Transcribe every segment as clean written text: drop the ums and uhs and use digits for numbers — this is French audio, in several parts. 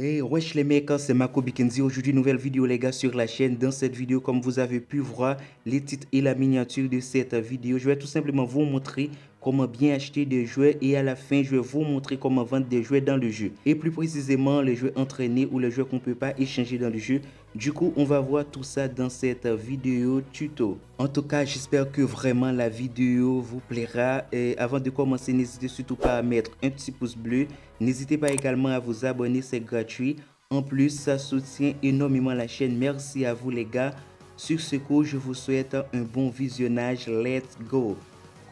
Hey, wesh les mecs, c'est Marco Bikenzi. Aujourd'hui, nouvelle vidéo les gars sur la chaîne. Dans cette vidéo, comme vous avez pu voir les titres et la miniature de cette vidéo, je vais tout simplement vous montrer comment bien acheter des jouets et à la fin, je vais vous montrer comment vendre des jouets dans le jeu. Et plus précisément, les jouets entraînés ou les jouets qu'on ne peut pas échanger dans le jeu. Du coup, on va voir tout ça dans cette vidéo tuto. En tout cas, j'espère que vraiment la vidéo vous plaira. Et avant de commencer, n'hésitez surtout pas à mettre un petit pouce bleu. N'hésitez pas également à vous abonner, c'est gratuit. En plus, ça soutient énormément la chaîne. Merci à vous les gars. Sur ce coup, je vous souhaite un bon visionnage. Let's go!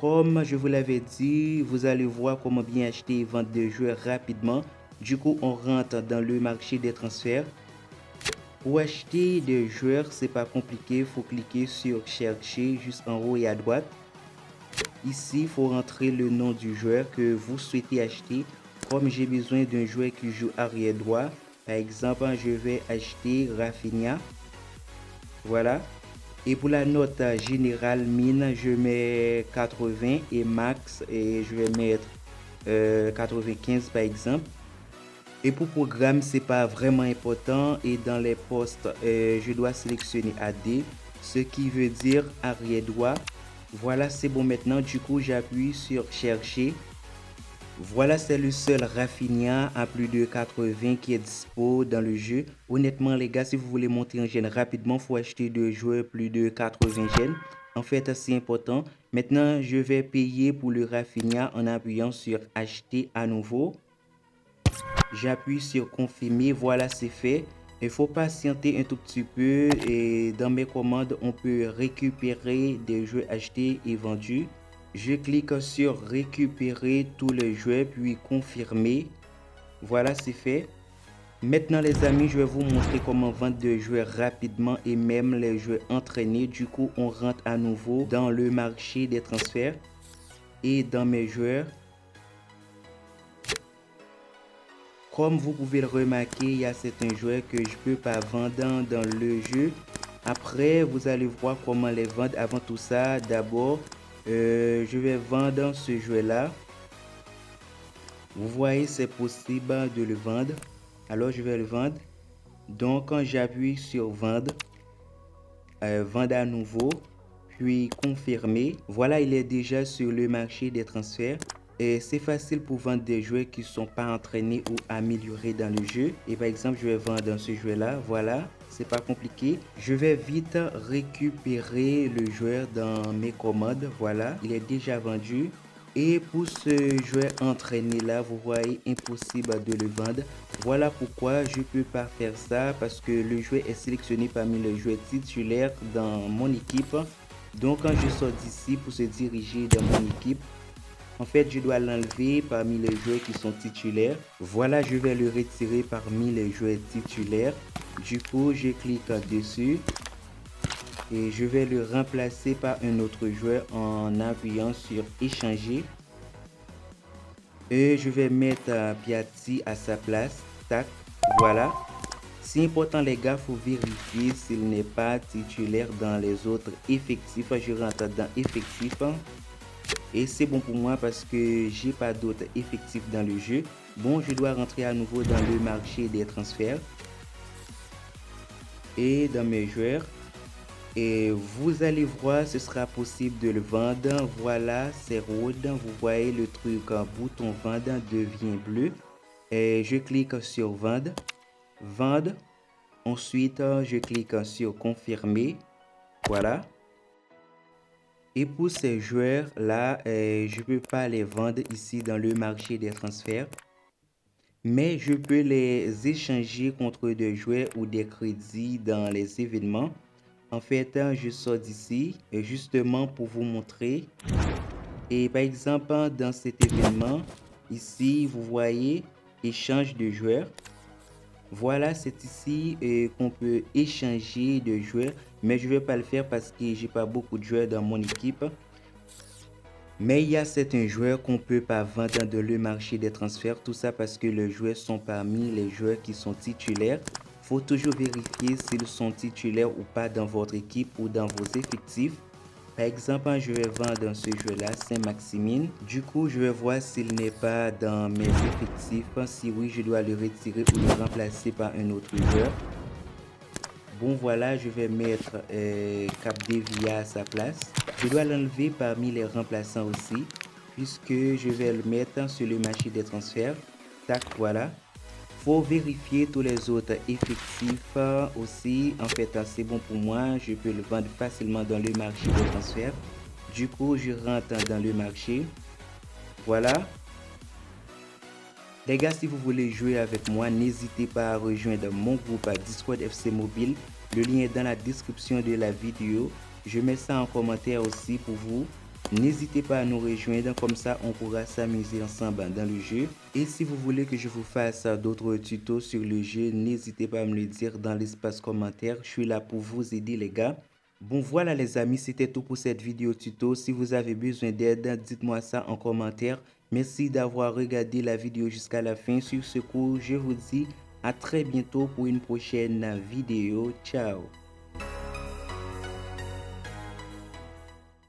Comme je vous l'avais dit, vous allez voir comment bien acheter et vendre des jeux rapidement. Du coup, on rentre dans le marché des transferts. Pour acheter des joueurs, c'est pas compliqué. Il faut cliquer sur chercher juste en haut et à droite. Ici, il faut rentrer le nom du joueur que vous souhaitez acheter. Comme j'ai besoin d'un joueur qui joue arrière droit, par exemple, je vais acheter Rafinha. Voilà. Et pour la note générale mine, je mets 80 et max, et je vais mettre 95 par exemple. Et pour programme, c'est pas vraiment important. Et dans les postes, je dois sélectionner AD, ce qui veut dire arrière droit. Voilà, c'est bon maintenant. Du coup, j'appuie sur chercher. Voilà, c'est le seul Rafinha à plus de 80 qui est dispo dans le jeu. Honnêtement, les gars, si vous voulez monter en gène rapidement, il faut acheter deux joueurs plus de 80 gènes. En fait, c'est important. Maintenant, je vais payer pour le Rafinha en appuyant sur acheter à nouveau. J'appuie sur confirmer. Voilà, c'est fait. Il faut patienter un tout petit peu et dans mes commandes, on peut récupérer des jeux achetés et vendus. Je clique sur récupérer tous les jouets puis confirmer. Voilà, c'est fait. Maintenant les amis, je vais vous montrer comment vendre des jouets rapidement et même les jouets entraînés. Du coup, on rentre à nouveau dans le marché des transferts et dans mes joueurs. Comme vous pouvez le remarquer, il y a certains joueurs que je ne peux pas vendre dans le jeu. Après, vous allez voir comment les vendre. Avant tout ça, d'abord, je vais vendre ce jouet-là. Vous voyez, c'est possible de le vendre. Alors, je vais le vendre. Donc, quand j'appuie sur vendre, vendre à nouveau, puis confirmer. Voilà, il est déjà sur le marché des transferts. Et c'est facile pour vendre des joueurs qui ne sont pas entraînés ou améliorés dans le jeu. Et par exemple, je vais vendre ce joueur-là. Voilà, c'est pas compliqué. Je vais vite récupérer le joueur dans mes commandes. Voilà, il est déjà vendu. Et pour ce joueur entraîné là, vous voyez, impossible de le vendre. Voilà pourquoi je ne peux pas faire ça, parce que le joueur est sélectionné parmi les joueurs titulaires dans mon équipe. Donc quand je sors d'ici pour se diriger dans mon équipe, en fait, je dois l'enlever parmi les joueurs qui sont titulaires. Voilà, je vais le retirer parmi les joueurs titulaires. Du coup, je clique dessus et je vais le remplacer par un autre joueur en appuyant sur échanger. Et je vais mettre Piatti à sa place. Tac, voilà. C'est important les gars, faut vérifier s'il n'est pas titulaire dans les autres effectifs. Je rentre dans effectifs. Et c'est bon pour moi parce que j'ai pas d'autres effectifs dans le jeu. Bon, je dois rentrer à nouveau dans le marché des transferts. Et dans mes joueurs. Et vous allez voir, ce sera possible de le vendre. Voilà, c'est rouge. Vous voyez le truc, bouton vendre devient bleu. Et je clique sur vendre. Vendre. Ensuite, je clique sur confirmer. Voilà. Et pour ces joueurs-là, je ne peux pas les vendre ici dans le marché des transferts. Mais je peux les échanger contre des joueurs ou des crédits dans les événements. En fait, je sors d'ici justement pour vous montrer. Et par exemple, dans cet événement, ici, vous voyez, échange de joueurs. Voilà, c'est ici qu'on peut échanger de joueurs. Mais je ne vais pas le faire parce que j'ai pas beaucoup de joueurs dans mon équipe. Mais il y a certains joueurs qu'on ne peut pas vendre dans le marché des transferts. Tout ça parce que les joueurs sont parmi les joueurs qui sont titulaires. Il faut toujours vérifier s'ils sont titulaires ou pas dans votre équipe ou dans vos effectifs. Par exemple, je vais vendre ce jeu-là, Saint-Maximin. Du coup, je vais voir s'il n'est pas dans mes effectifs. Si oui, je dois le retirer ou le remplacer par un autre joueur. Bon, voilà, je vais mettre Capdevia à sa place. Je dois l'enlever parmi les remplaçants aussi, puisque je vais le mettre sur le marché des transferts. Tac, voilà. Faut vérifier tous les autres effectifs aussi. En fait, c'est bon pour moi. Je peux le vendre facilement dans le marché des transferts. Du coup, je rentre dans le marché. Voilà. Les gars, si vous voulez jouer avec moi, n'hésitez pas à rejoindre mon groupe Discord FC Mobile. Le lien est dans la description de la vidéo. Je mets ça en commentaire aussi pour vous. N'hésitez pas à nous rejoindre, comme ça on pourra s'amuser ensemble dans le jeu. Et si vous voulez que je vous fasse d'autres tutos sur le jeu, n'hésitez pas à me le dire dans l'espace commentaire. Je suis là pour vous aider les gars. Bon voilà les amis, c'était tout pour cette vidéo tuto. Si vous avez besoin d'aide, dites-moi ça en commentaire. Merci d'avoir regardé la vidéo jusqu'à la fin. Sur ce coup, je vous dis à très bientôt pour une prochaine vidéo. Ciao.